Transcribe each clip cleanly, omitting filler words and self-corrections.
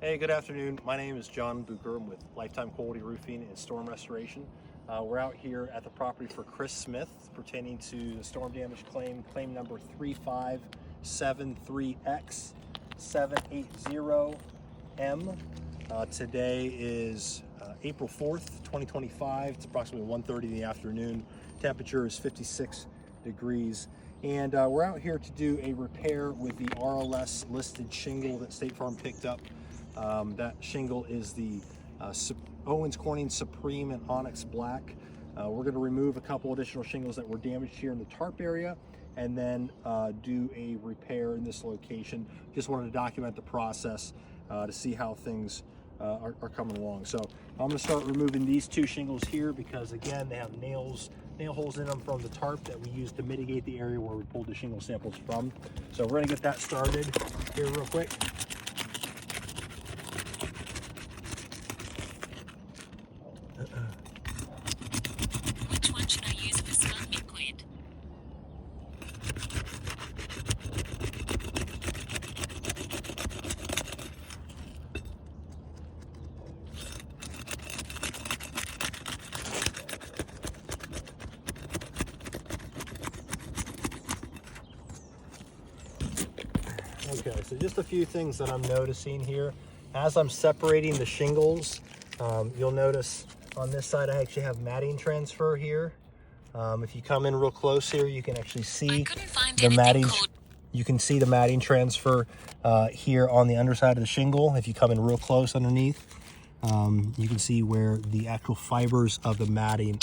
Hey, good afternoon. My name is John Bucher. I'm with Lifetime Quality Roofing and Storm Restoration. We're out here at the property for Chris Smith pertaining to the storm damage claim number 3573X780M. Today is April 4th, 2025. It's approximately 1:30 in the afternoon. Temperature is 56 degrees. And we're out here to do a repair with the RLS listed shingle that State Farm picked up. That shingle is the Owens Corning Supreme and Onyx Black. We're going to remove a couple additional shingles that were damaged here in the tarp area and then do a repair in this location. Just wanted to document the process to see how things are coming along. So I'm going to start removing these two shingles here because, again, they have nail holes in them from the tarp that we used to mitigate the area where we pulled the shingle samples from. So we're going to get that started here real quick. Which one should I use for smart liquid? Okay, so just a few things that I'm noticing here. As I'm separating the shingles, you'll notice on this side I actually have matting transfer here. If you come in real close here, you can actually see the matting. You can see the matting transfer here on the underside of the shingle. If you come in real close underneath, you can see where the actual fibers of the matting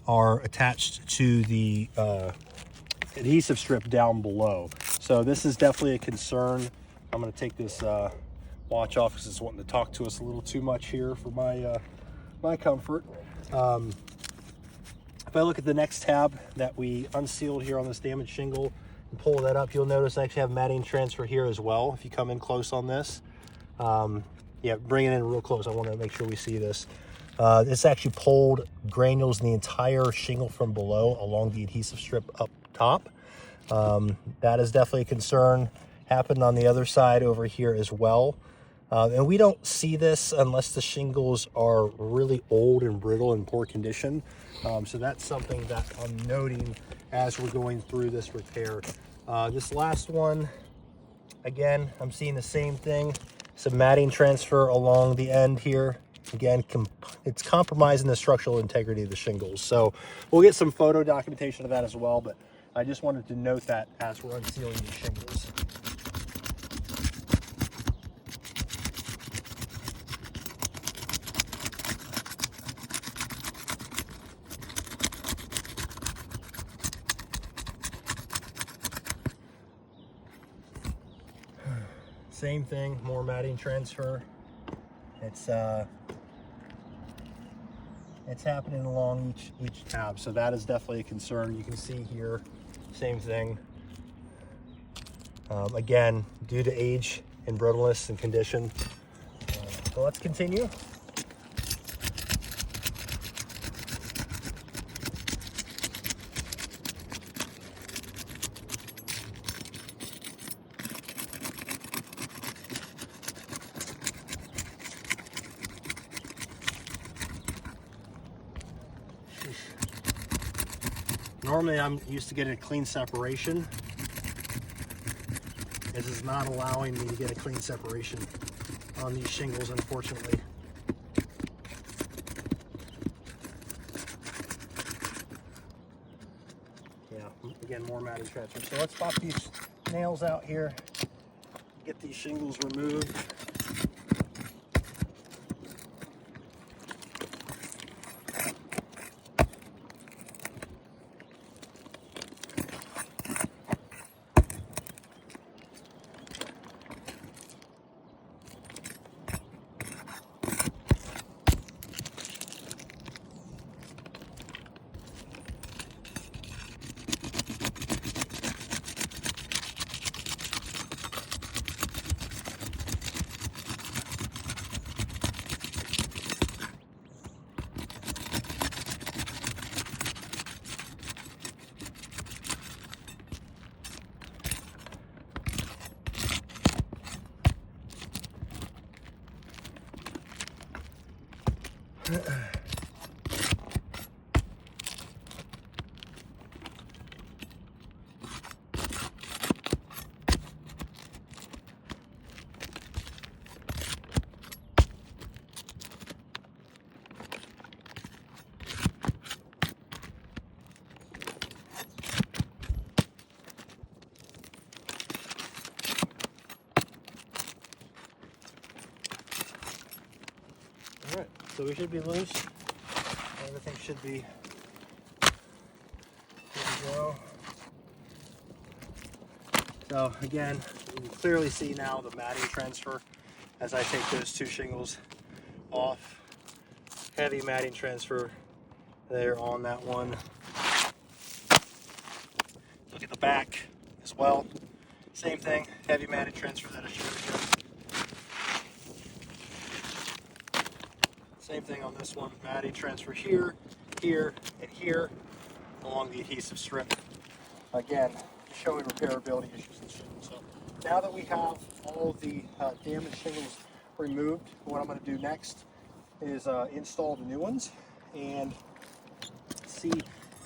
are attached to the adhesive strip down below. So this is definitely a concern. I'm going to take this watch off because it's wanting to talk to us a little too much here for my comfort. If I look at the next tab that we unsealed here on this damaged shingle and pull that up, you'll notice I actually have matting transfer here as well. If you come in close on this, yeah, bring it in real close. I want to make sure we see this. This actually pulled granules in the entire shingle from below along the adhesive strip up top. That is definitely a concern. Happened on the other side over here as well. And we don't see this unless the shingles are really old and brittle and poor condition. So that's something that I'm noting as we're going through this repair. This last one, again, I'm seeing the same thing. Some matting transfer along the end here. Again, it's compromising the structural integrity of the shingles. So we'll get some photo documentation of that as well, but I just wanted to note that as we're unsealing these shingles. Same thing, more matting transfer. It's happening along each tab, so that is definitely a concern. You can see here, same thing. Again, due to age and brittleness and condition. So let's continue. Normally I'm used to getting a clean separation. This is not allowing me to get a clean separation on these shingles, unfortunately. Yeah, again, more matting transfer. So let's pop these nails out here, get these shingles removed. All right, so we should be loose. Everything should be good to go. So again, you can clearly see now the matting transfer as I take those two shingles off. Heavy matting transfer there on that one. Look at the back as well. Same thing, heavy matting transfer that I showed you. Same thing on this one, matting transfer here, here, and here along the adhesive strip. Again, showing repairability issues in shingles. So now that we have all the damaged shingles removed, what I'm going to do next is install the new ones and see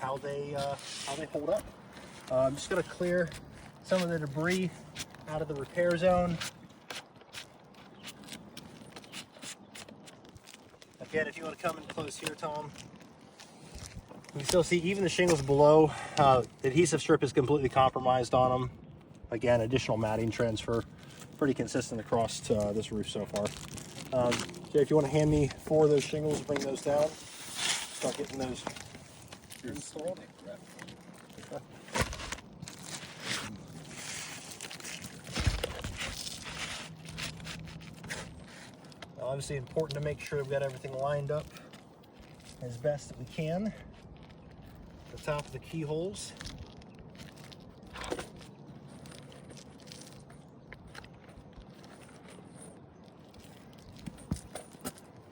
how they hold up. I'm just going to clear some of the debris out of the repair zone. Again, if you want to come in close here, Tom, you can still see even the shingles below, the adhesive strip is completely compromised on them. Again, additional matting transfer, pretty consistent across this roof so far. Jay, if you want to hand me 4 of those shingles, bring those down, start getting those installed. Obviously important to make sure we've got everything lined up as best that we can. The top of the keyholes.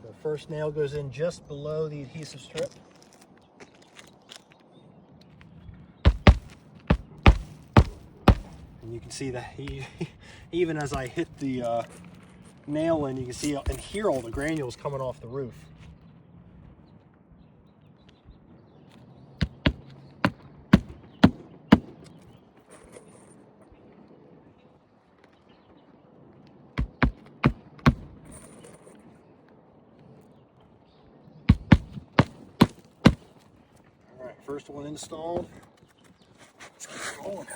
The first nail goes in just below the adhesive strip. And you can see that even as I hit the nail in, you can see and hear all the granules coming off the roof. All right, first one installed. Let's keep going.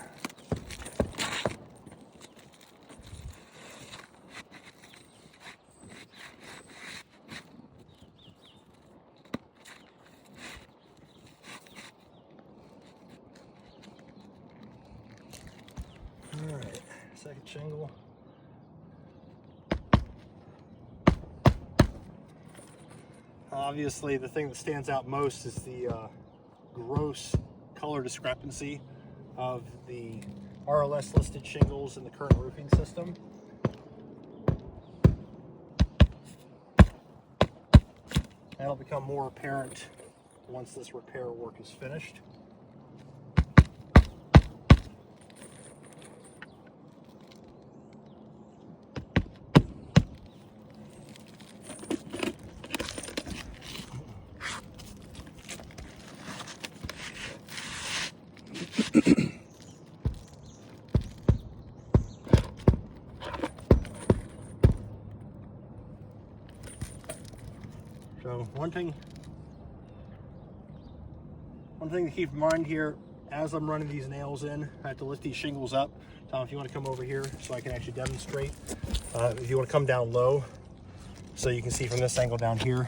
All right, second shingle. Obviously, the thing that stands out most is the gross color discrepancy of the RLS listed shingles in the current roofing system. That'll become more apparent once this repair work is finished. So one thing to keep in mind here, as I'm running these nails in, I have to lift these shingles up. Tom, if you want to come over here so I can actually demonstrate. If you want to come down low so you can see from this angle down here.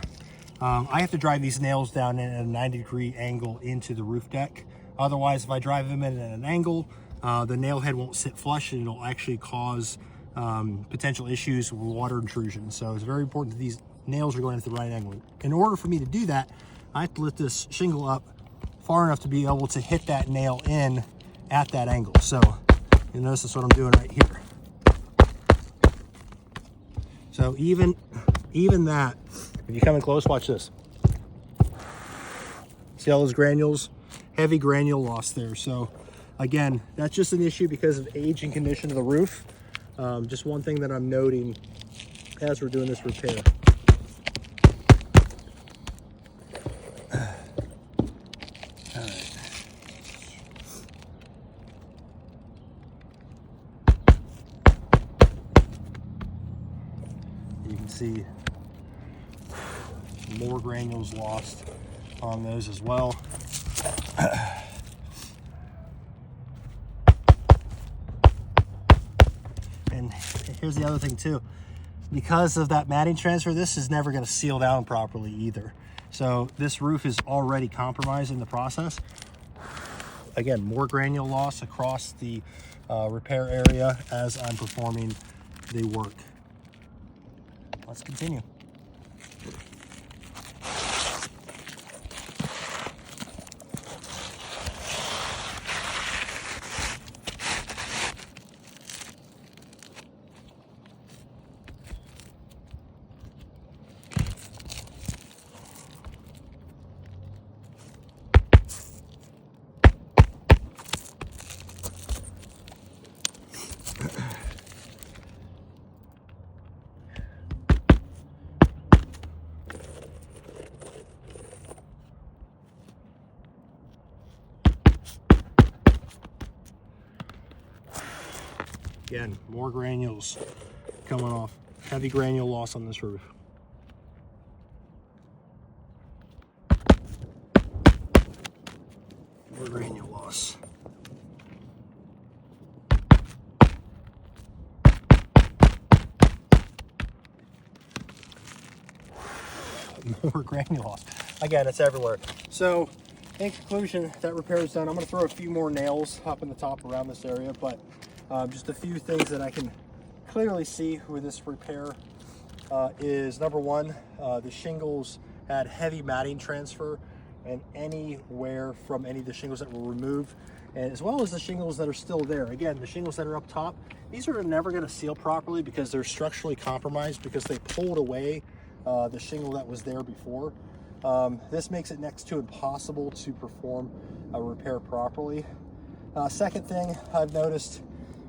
I have to drive these nails down in at a 90-degree angle into the roof deck. Otherwise, if I drive them in at an angle, the nail head won't sit flush and it'll actually cause potential issues with water intrusion. So it's very important that these nails are going at the right angle. In order for me to do that, I have to lift this shingle up far enough to be able to hit that nail in at that angle. So you notice that's what I'm doing right here. So even that, if you come in close, watch this. See all those granules? Heavy granule loss there. So again, that's just an issue because of age and condition of the roof. Just one thing that I'm noting as we're doing this repair. You can see more granules lost on those as well. And here's the other thing too. Because of that matting transfer, this is never going to seal down properly either. So this roof is already compromised in the process. Again, more granule loss across the repair area as I'm performing the work. Let's continue. Again, more granules coming off. Heavy granule loss on this roof. More granule loss. More granule loss. Again, it's everywhere. So, in conclusion, that repair is done. I'm going to throw a few more nails up in the top around this area, but just a few things that I can clearly see with this repair is number one, the shingles had heavy matting transfer and anywhere from any of the shingles that were removed, and as well as the shingles that are still there. Again, the shingles that are up top, these are never going to seal properly because they're structurally compromised because they pulled away the shingle that was there before. This makes it next to impossible to perform a repair properly. Second thing I've noticed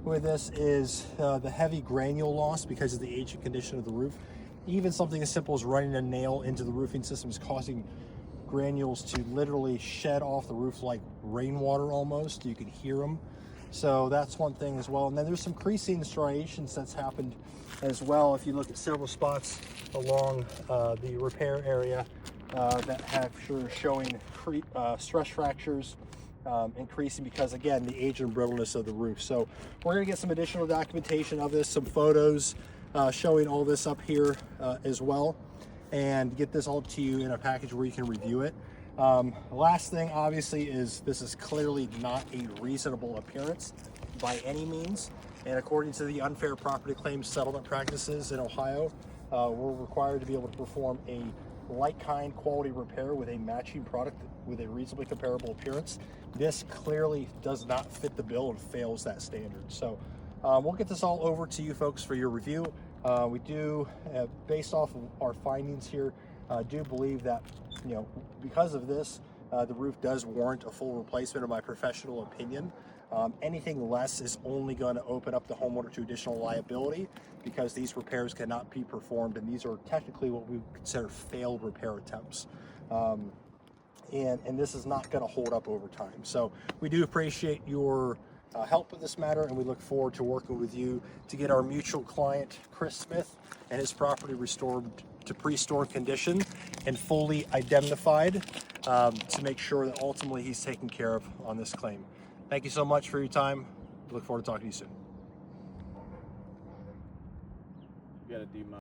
with this is the heavy granule loss because of the age and condition of the roof. Even something as simple as running a nail into the roofing system is causing granules to literally shed off the roof like rainwater almost. You can hear them. So that's one thing as well. And then there's some creasing and striations that's happened as well. If you look at several spots along the repair area that have showing stress fractures increasing because, again, the age and brittleness of the roof. So we're going to get some additional documentation of this, some photos showing all this up here as well, and get this all to you in a package where you can review it. Last thing, obviously, is this is clearly not a reasonable appearance by any means. And according to the unfair property claims settlement practices in Ohio, we're required to be able to perform a like kind quality repair with a matching product with a reasonably comparable appearance. This clearly does not fit the bill and fails that standard. So we'll get this all over to you folks for your review. We do, based off of our findings here, do believe that, you know, because of this, the roof does warrant a full replacement in my professional opinion. Anything less is only going to open up the homeowner to additional liability because these repairs cannot be performed, and these are technically what we consider failed repair attempts. And this is not going to hold up over time. So we do appreciate your help with this matter, and we look forward to working with you to get our mutual client, Chris Smith, and his property restored to pre-storm condition and fully indemnified to make sure that ultimately he's taken care of on this claim. Thank you so much for your time. Look forward to talking to you soon. You gotta